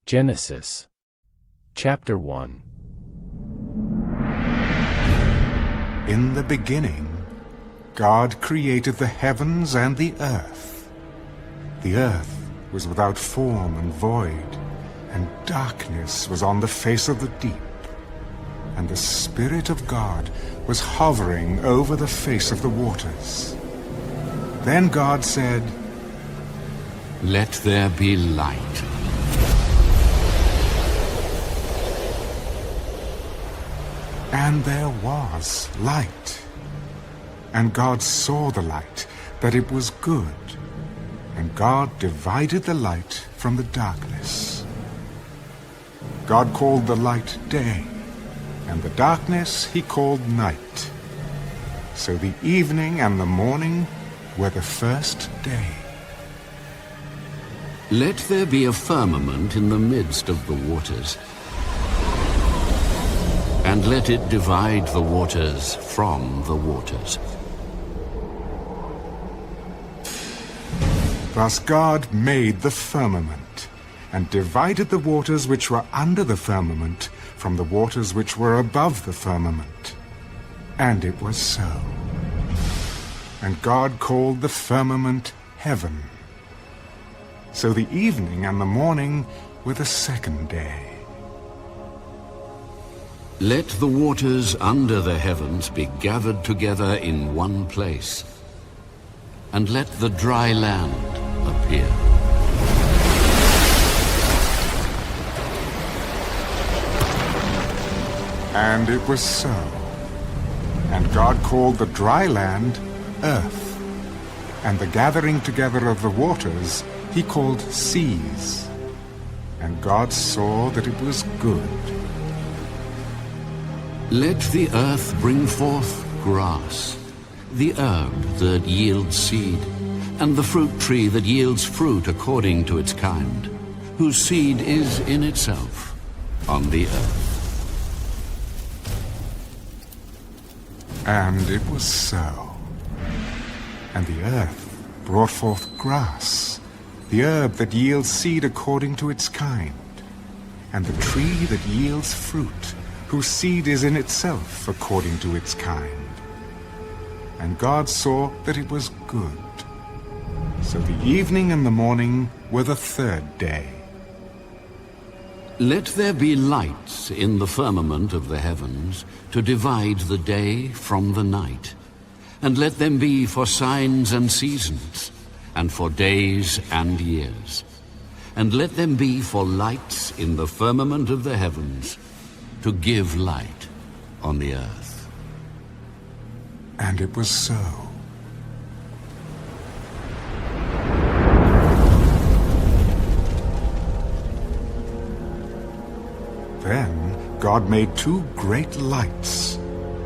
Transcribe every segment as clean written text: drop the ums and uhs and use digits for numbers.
Genesis chapter 1. In the beginning, God created the heavens and the earth. The earth was without form and void, and darkness was on the face of the deep. And the Spirit of God was hovering over the face of the waters. Then God said, "Let there be light." And there was light. And God saw the light, that it was good. And God divided the light from the darkness. God called the light day, and the darkness he called night. So the evening and the morning were the first day. Let there be a firmament in the midst of the waters, and let it divide the waters from the waters. Thus God made the firmament, and divided the waters which were under the firmament from the waters which were above the firmament. And it was so. And God called the firmament heaven. So the evening and the morning were the second day. Let the waters under the heavens be gathered together in one place, and let the dry land appear. And it was so. And God called the dry land earth, and the gathering together of the waters he called seas. And God saw that it was good. Let the earth bring forth grass, the herb that yields seed, and the fruit tree that yields fruit according to its kind, whose seed is in itself on the earth. And it was so. And the earth brought forth grass, the herb that yields seed according to its kind, and the tree that yields fruit, whose seed is in itself according to its kind. And God saw that it was good. So the evening and the morning were the third day. Let there be lights in the firmament of the heavens to divide the day from the night, and let them be for signs and seasons, and for days and years. And let them be for lights in the firmament of the heavens, to give light on the earth. And it was so. Then God made two great lights,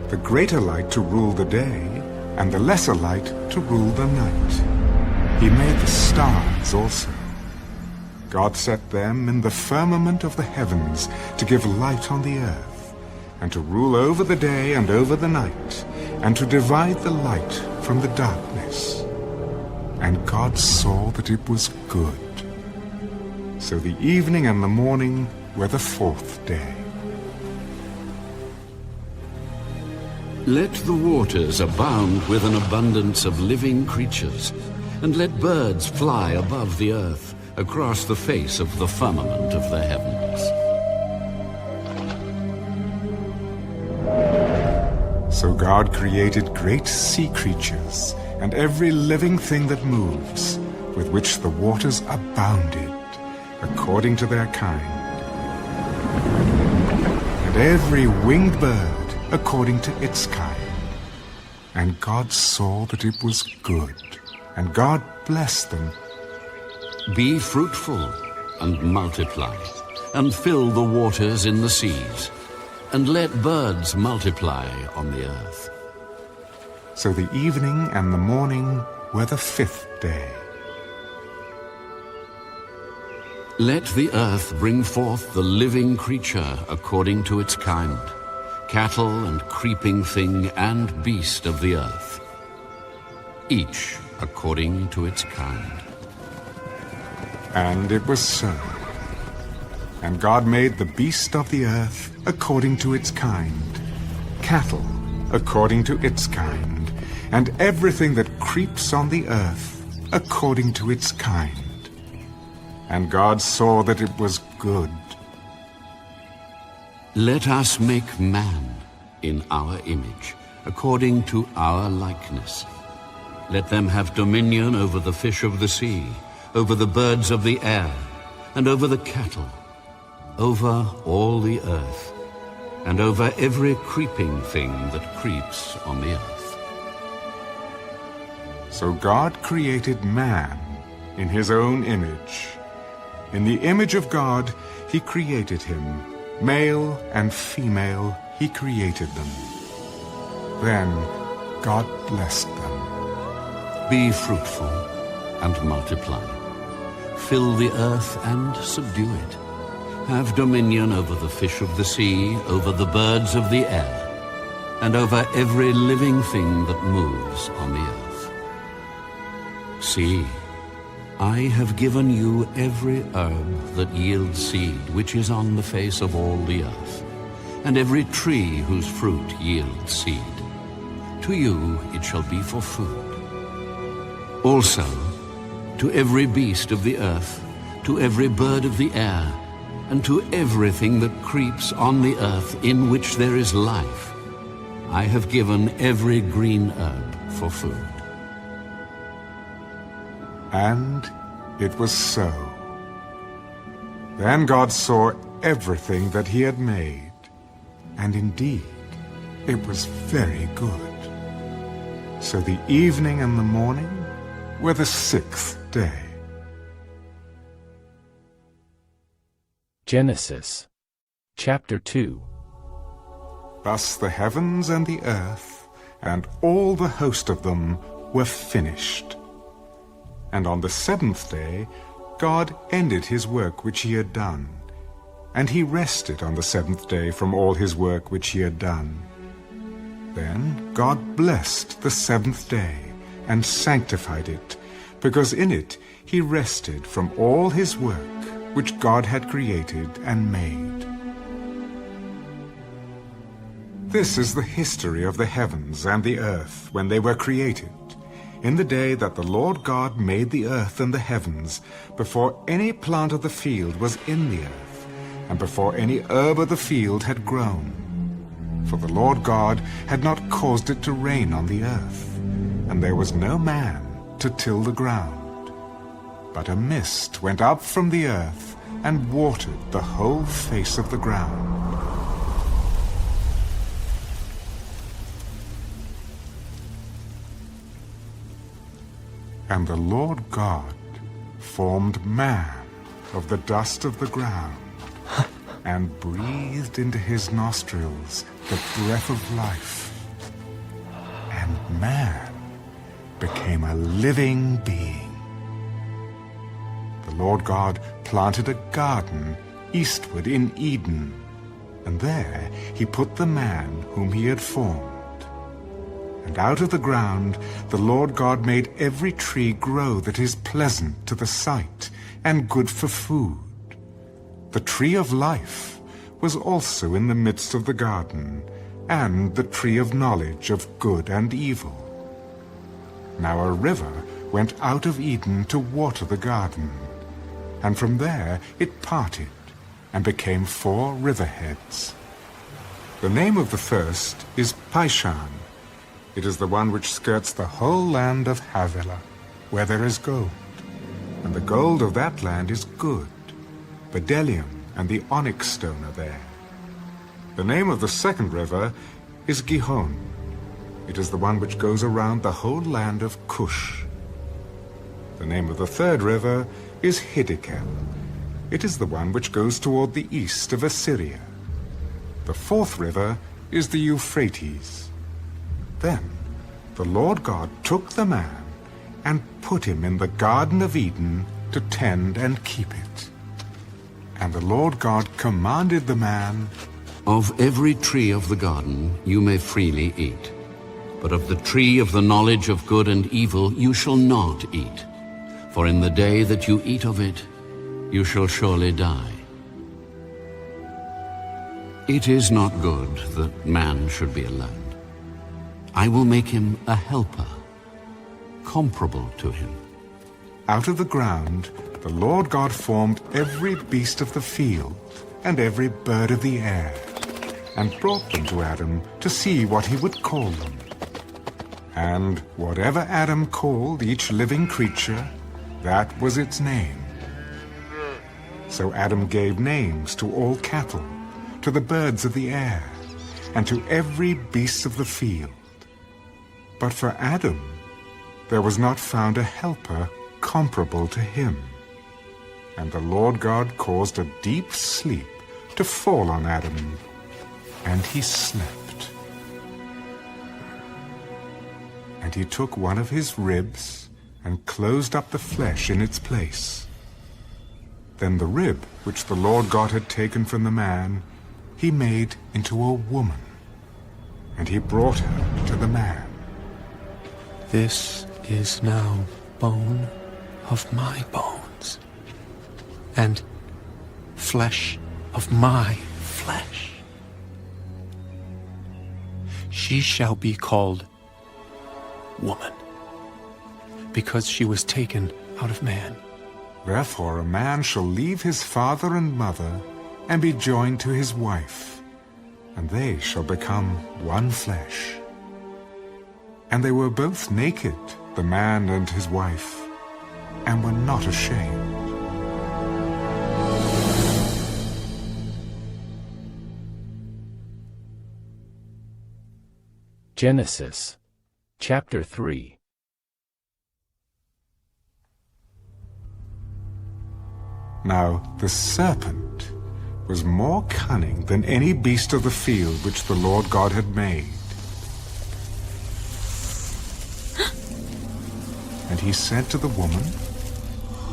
the greater light to rule the day, and the lesser light to rule the night. He made the stars also. God set them in the firmament of the heavens to give light on the earth, and to rule over the day and over the night, and to divide the light from the darkness. And God saw that it was good. So the evening and the morning were the fourth day. Let the waters abound with an abundance of living creatures, and let birds fly above the earth, across the face of the firmament of the heavens. So God created great sea creatures, and every living thing that moves, with which the waters abounded, according to their kind, and every winged bird according to its kind. And God saw that it was good, and God blessed them. Be fruitful and multiply, and fill the waters in the seas, and let birds multiply on the earth. So the evening and the morning were the fifth day. Let the earth bring forth the living creature according to its kind, cattle and creeping thing and beast of the earth, each according to its kind. And it was so. And God made the beast of the earth according to its kind, cattle according to its kind, and everything that creeps on the earth according to its kind. And God saw that it was good. Let us make man in our image, according to our likeness. Let them have dominion over the fish of the sea, over the birds of the air, and over the cattle, over all the earth, and over every creeping thing that creeps on the earth. So God created man in his own image. In the image of God he created him. Male and female he created them. Then God blessed them. Be fruitful and multiply. Fill the earth and subdue it. Have dominion over the fish of the sea, over the birds of the air, and over every living thing that moves on the earth. See, I have given you every herb that yields seed, which is on the face of all the earth, and every tree whose fruit yields seed. To you it shall be for food. Also, to every beast of the earth, to every bird of the air, and to everything that creeps on the earth in which there is life, I have given every green herb for food. And it was so. Then God saw everything that he had made, and indeed it was very good. So the evening and the morning were the 6th day. Genesis chapter 2. Thus the heavens and the earth and all the host of them were finished. And on the 7th day God ended his work which he had done, and he rested on the 7th day from all his work which he had done. Then God blessed the 7th day and sanctified it, because in it he rested from all his work which God had created and made. This is the history of the heavens and the earth when they were created, in the day that the Lord God made the earth and the heavens, before any plant of the field was in the earth, and before any herb of the field had grown. For the Lord God had not caused it to rain on the earth, and there was no man to till the ground. But a mist went up from the earth and watered the whole face of the ground. And the Lord God formed man of the dust of the ground, and breathed into his nostrils the breath of life. And man became a living being. The Lord God planted a garden eastward in Eden, and there he put the man whom he had formed. And out of the ground the Lord God made every tree grow that is pleasant to the sight and good for food. The tree of life was also in the midst of the garden, and the tree of knowledge of good and evil. Now a river went out of Eden to water the garden, and from there it parted and became 4 riverheads. The name of the first is Pishon. It is the one which skirts the whole land of Havilah, where there is gold. And the gold of that land is good. Bdellium and the onyx stone are there. The name of the second river is Gihon. It is the one which goes around the whole land of Cush. The name of the third river is Hiddekel. It is the one which goes toward the east of Assyria. The fourth river is the Euphrates. Then the Lord God took the man and put him in the Garden of Eden to tend and keep it. And the Lord God commanded the man, Of every tree of the garden you may freely eat, but of the tree of the knowledge of good and evil you shall not eat. For in the day that you eat of it, you shall surely die. It is not good that man should be alone. I will make him a helper, comparable to him. Out of the ground, the Lord God formed every beast of the field and every bird of the air, and brought them to Adam to see what he would call them. And whatever Adam called each living creature, that was its name. So Adam gave names to all cattle, to the birds of the air, and to every beast of the field. But for Adam, there was not found a helper comparable to him. And the Lord God caused a deep sleep to fall on Adam, and he slept. And he took one of his ribs and closed up the flesh in its place. Then the rib which the Lord God had taken from the man, he made into a woman, and he brought her to the man. This is now bone of my bones, and flesh of my flesh. She shall be called woman, because she was taken out of man. Therefore a man shall leave his father and mother, and be joined to his wife, and they shall become one flesh. And they were both naked, the man and his wife, and were not ashamed. Genesis chapter 3. Now the serpent was more cunning than any beast of the field which the Lord God had made. And he said to the woman,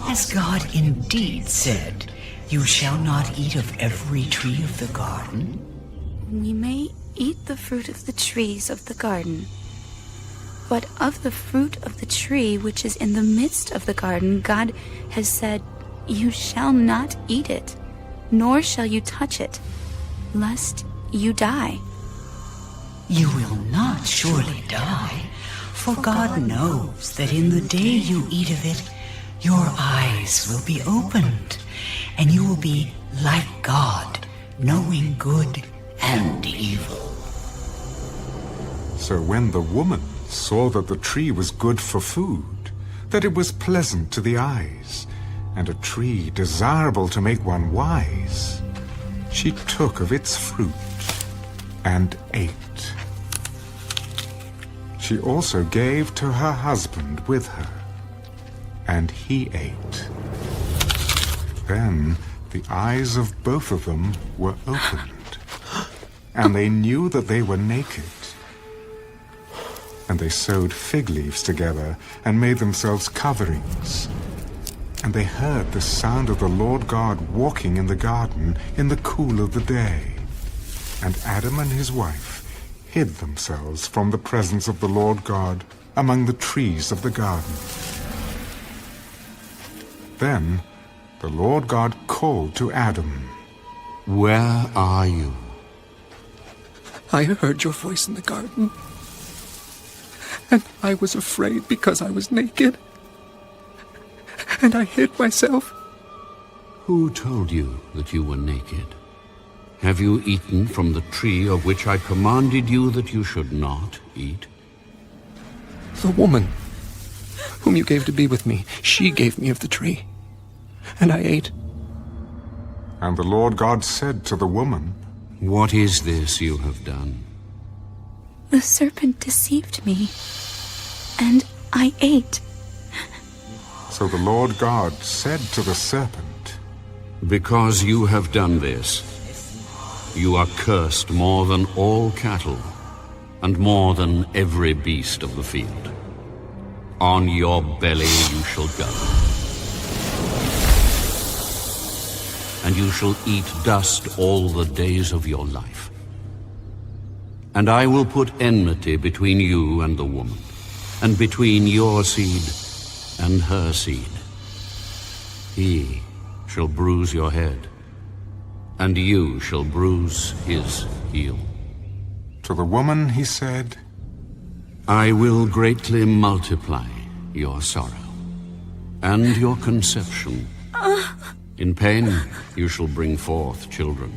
Has God indeed said, You shall not eat of every tree of the garden? We may eat the fruit of the trees of the garden, but of the fruit of the tree which is in the midst of the garden, God has said, You shall not eat it, nor shall you touch it, lest you die. You will not surely die, for God knows that in the day you eat of it, your eyes will be opened, and you will be like God, knowing good and evil. So when the woman saw that the tree was good for food, that it was pleasant to the eyes, and a tree desirable to make one wise, she took of its fruit and ate. She also gave to her husband with her, and he ate. Then the eyes of both of them were opened, and they knew that they were naked. And they sewed fig leaves together and made themselves coverings. And they heard the sound of the Lord God walking in the garden in the cool of the day. And Adam and his wife hid themselves from the presence of the Lord God among the trees of the garden. Then the Lord God called to Adam, Where are you? I heard your voice in the garden, and I was afraid because I was naked, and I hid myself. Who told you that you were naked? Have you eaten from the tree of which I commanded you that you should not eat? The woman whom you gave to be with me, she gave me of the tree, and I ate. And the Lord God said to the woman, What is this you have done? The serpent deceived me, and I ate. So the Lord God said to the serpent, Because you have done this, you are cursed more than all cattle, and more than every beast of the field. On your belly you shall go, and you shall eat dust all the days of your life. And I will put enmity between you and the woman, and between your seed and her seed. He shall bruise your head, and you shall bruise his heel. To the woman he said, I will greatly multiply your sorrow and your conception. In pain you shall bring forth children.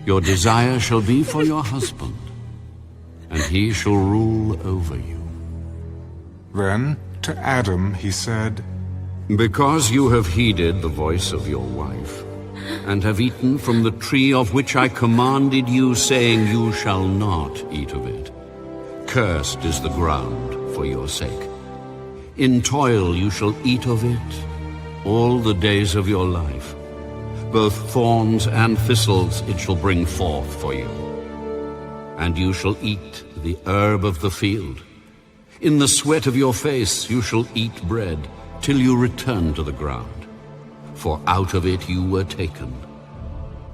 Your desire shall be for your husband, and he shall rule over you. Then to Adam he said, Because you have heeded the voice of your wife, and have eaten from the tree of which I commanded you, saying, You shall not eat of it. Cursed is the ground for your sake. In toil you shall eat of it all the days of your life. Both thorns and thistles it shall bring forth for you. And you shall eat the herb of the field. In the sweat of your face you shall eat bread, till you return to the ground. For out of it you were taken.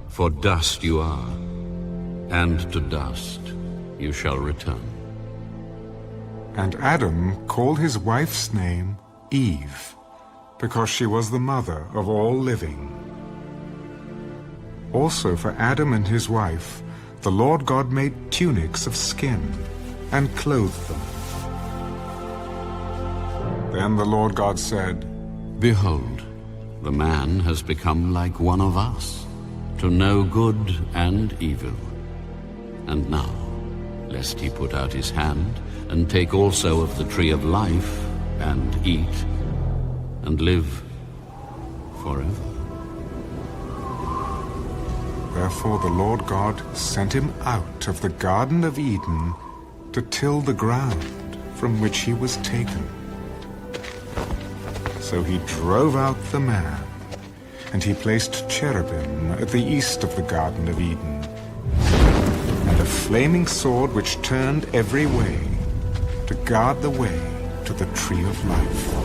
For dust you are, and to dust you shall return. And Adam called his wife's name Eve, because she was the mother of all living. Also for Adam and his wife, the Lord God made tunics of skin and clothed them. Then the Lord God said, Behold, the man has become like one of us, to know good and evil. And now, lest he put out his hand, and take also of the tree of life, and eat, and live forever. Therefore the Lord God sent him out of the Garden of Eden to till the ground from which he was taken. So he drove out the man, and he placed cherubim at the east of the Garden of Eden, and a flaming sword which turned every way, to guard the way to the tree of life.